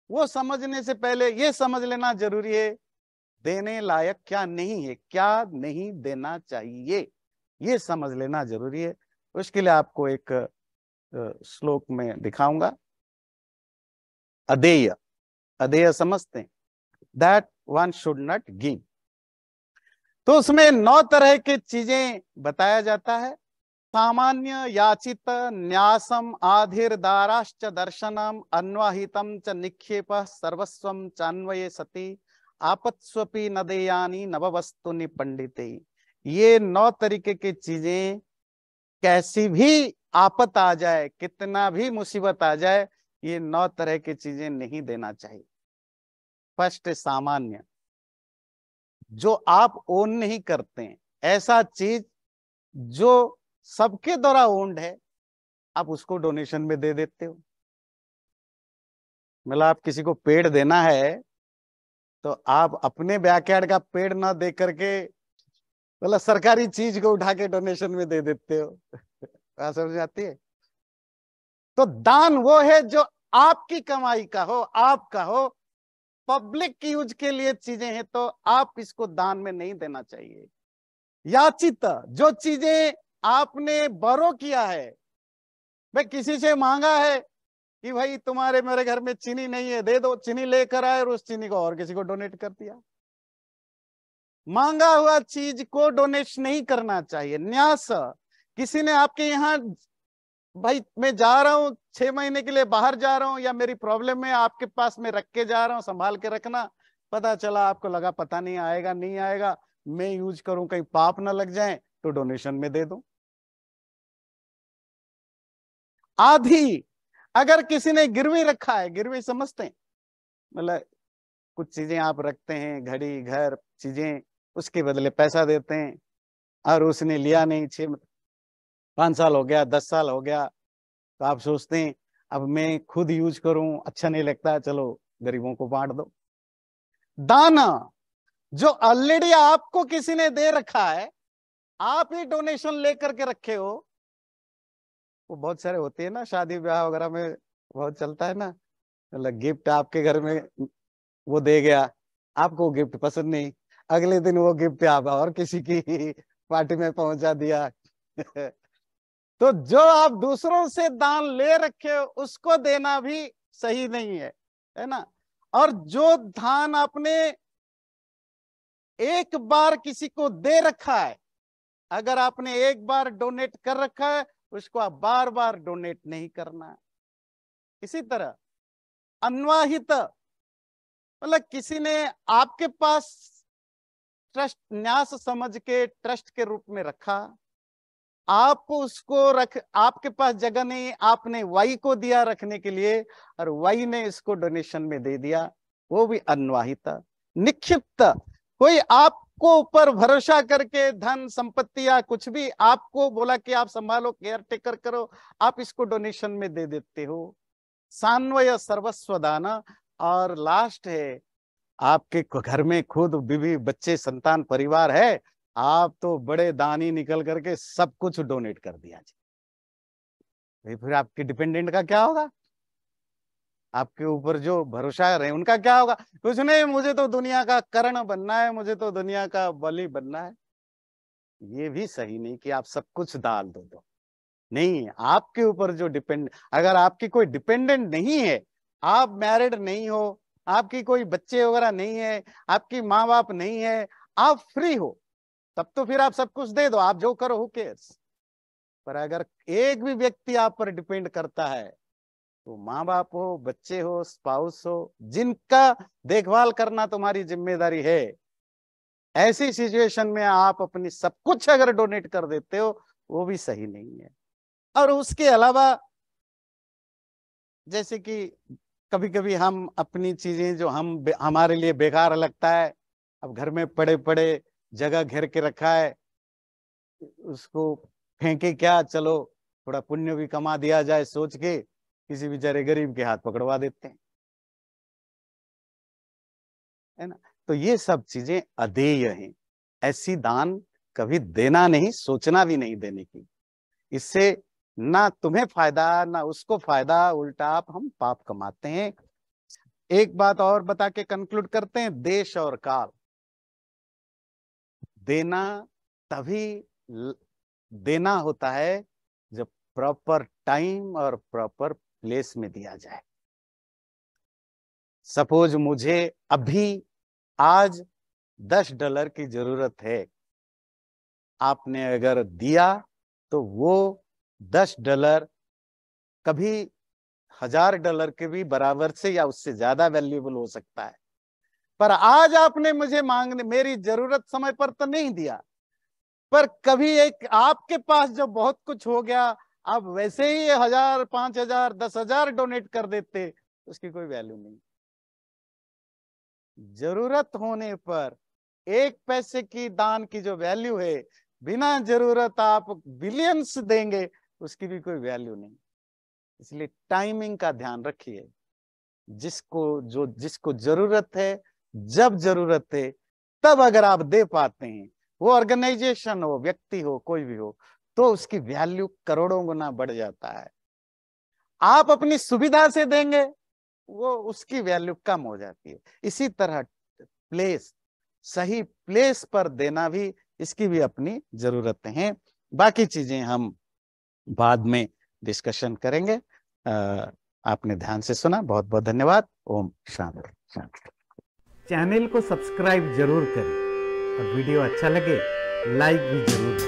वो समझने से पहले ये समझ लेना जरूरी है देने लायक क्या नहीं है, क्या नहीं देना चाहिए, ये समझ लेना जरूरी है। उसके लिए आपको एक श्लोक में दिखाऊंगा। अदेय, अदेय समझते हैं, that one should not give. तो उसमें 9 तरह की चीजें बताया जाता है। सामान्य, याचित, न्यासम, आधिर, दाराश्च दर्शनम, अन्वाहितम च निक्षेप, सर्वस्वम चान्वये सति, आपत्स्वपि न देयानी नववस्तु निपंडिते। ये 9 तरीके की चीजें, कैसी भी आपत आ जाए, कितना भी मुसीबत आ जाए, ये 9 तरह की चीजें नहीं देना चाहिए। फर्स्ट सामान्य, जो आप ओन नहीं करते हैं, ऐसा चीज जो सबके द्वारा ओन्ड है, आप उसको डोनेशन में दे देते हो। मतलब आप किसी को पेड़ देना है तो आप अपने बैकयार्ड का पेड़ ना दे करके मतलब सरकारी चीज को उठा के डोनेशन में दे देते हो। बात समझ आती है? तो दान वो है जो आपकी कमाई का हो, आपका हो, पब्लिक की यूज के लिए चीजें हैं तो आप इसको दान में नहीं देना चाहिए। याचित, जो चीजें आपने बोरो किया है, भाई किसी से मांगा है कि भाई तुम्हारे मेरे घर में चीनी नहीं है, दे दो, चीनी लेकर आए और उस चीनी को और किसी को डोनेट कर दिया। मांगा हुआ चीज को डोनेट नहीं करना चाहिए। न्यास, किसी ने आपके यहाँ, भाई मैं जा रहा हूं 6 महीने के लिए बाहर जा रहा हूं या मेरी प्रॉब्लम है, आपके पास में रख के जा रहा हूं, संभाल के रखना, पता चला आपको लगा पता नहीं आएगा नहीं आएगा, मैं यूज करूं कहीं पाप ना लग जाए, तो डोनेशन में दे दूं। आधी, अगर किसी ने गिरवी रखा है, गिरवी समझते हैं, मतलब कुछ चीजें आप रखते हैं, घड़ी, घर, चीजें, उसके बदले पैसा देते हैं और उसने लिया नहीं, 5 साल हो गया, 10 साल हो गया, तो आप सोचते हैं अब मैं खुद यूज करूं, अच्छा नहीं लगता, चलो गरीबों को बांट दो। दाना, जो ऑलरेडी आपको किसी ने दे रखा है, आप ही डोनेशन लेकर के रखे हो। वो बहुत सारे होते हैं ना, शादी ब्याह वगैरह में बहुत चलता है ना, मतलब गिफ्ट आपके घर में वो दे गया, आपको गिफ्ट पसंद नहीं, अगले दिन वो गिफ्ट आप और किसी की पार्टी में पहुंचा दिया। तो जो आप दूसरों से दान ले रखे हो उसको देना भी सही नहीं है ना। और जो दान आपने एक बार किसी को दे रखा है, अगर आपने एक बार डोनेट कर रखा है, उसको आप बार बार डोनेट नहीं करना है। इसी तरह अन्वाहित, मतलब किसी ने आपके पास ट्रस्ट, न्यास समझ के ट्रस्ट के रूप में रखा, आप उसको आपके पास जगह नहीं, आपने वाई को दिया रखने के लिए और वाई ने इसको डोनेशन में दे दिया, वो भी अन्वाहित। निक्षिप्त, कोई आप आपको ऊपर भरोसा करके धन संपत्ति या कुछ भी आपको बोला कि आप संभालो, केयर टेकर करो, आप इसको डोनेशन में दे देते हो। सान्वय सर्वस्व दान। और लास्ट है, आपके घर में खुद बीवी बच्चे संतान परिवार है, आप तो बड़े दानी निकल करके सब कुछ डोनेट कर दिया जी, फिर आपके डिपेंडेंट का क्या होगा? आपके ऊपर जो भरोसा रहे उनका क्या होगा? कुछ नहीं, मुझे तो दुनिया का कर्ण बनना है, मुझे तो दुनिया का बलि बनना है। ये भी सही नहीं कि आप सब कुछ डाल दो। नहीं, आपके ऊपर जो अगर आपकी कोई डिपेंडेंट नहीं है, आप मैरिड नहीं हो, आपकी कोई बच्चे वगैरह नहीं है, आपकी माँ बाप नहीं है, आप फ्री हो, तब तो फिर आप सब कुछ दे दो, आप जो करो, हु केयर्स। पर अगर एक भी व्यक्ति आप पर डिपेंड करता है, तो माँ बाप हो, बच्चे हो, स्पाउस हो, जिनका देखभाल करना तुम्हारी जिम्मेदारी है, ऐसी सिचुएशन में आप अपनी सब कुछ अगर डोनेट कर देते हो, वो भी सही नहीं है। और उसके अलावा जैसे कि कभी कभी हम अपनी चीजें जो हमारे लिए बेकार लगता है, अब घर में पड़े पड़े जगह घेर के रखा है, उसको फेंके क्या, चलो थोड़ा पुण्य भी कमा दिया जाए सोच के किसी बेचारे गरीब के हाथ पकड़वा देते हैं, है ना। तो ये सब चीजें अदेय हैं। ऐसी दान कभी देना नहीं, सोचना भी नहीं देने की। इससे ना तुम्हें फायदा ना उसको फायदा, उल्टा आप हम पाप कमाते हैं। एक बात और बता के कंक्लूड करते हैं, देश और काल। देना तभी देना होता है जब प्रॉपर टाइम और प्रॉपर प्लेस में दिया जाए। सपोज मुझे अभी आज $10 की जरूरत है, आपने अगर दिया तो वो $10 कभी $1000 के भी बराबर से या उससे ज्यादा वैल्यूएबल हो सकता है। पर आज आपने मुझे मेरी जरूरत समय पर तो नहीं दिया, पर कभी एक आपके पास जो बहुत कुछ हो गया, आप वैसे ही 1000, 5000, 10,000 डोनेट कर देते, उसकी कोई वैल्यू नहीं। जरूरत होने पर 1 पैसे की दान की जो वैल्यू है, बिना जरूरत आप बिलियंस देंगे, उसकी भी कोई वैल्यू नहीं। इसलिए टाइमिंग का ध्यान रखिए। जिसको जरूरत है, जब जरूरत है, तब अगर आप दे पाते हैं, वो ऑर्गेनाइजेशन हो, व्यक्ति हो, कोई भी हो, तो उसकी वैल्यू करोड़ों गुना बढ़ जाता है। आप अपनी सुविधा से देंगे, वो उसकी वैल्यू कम हो जाती है। इसी तरह सही प्लेस पर देना भी, इसकी भी अपनी जरूरतें हैं। बाकी चीजें हम बाद में डिस्कशन करेंगे। आपने ध्यान से सुना, बहुत बहुत धन्यवाद। ओम शांति। चैनल को सब्सक्राइब जरूर करें और वीडियो अच्छा लगे लाइक भी जरूर करें।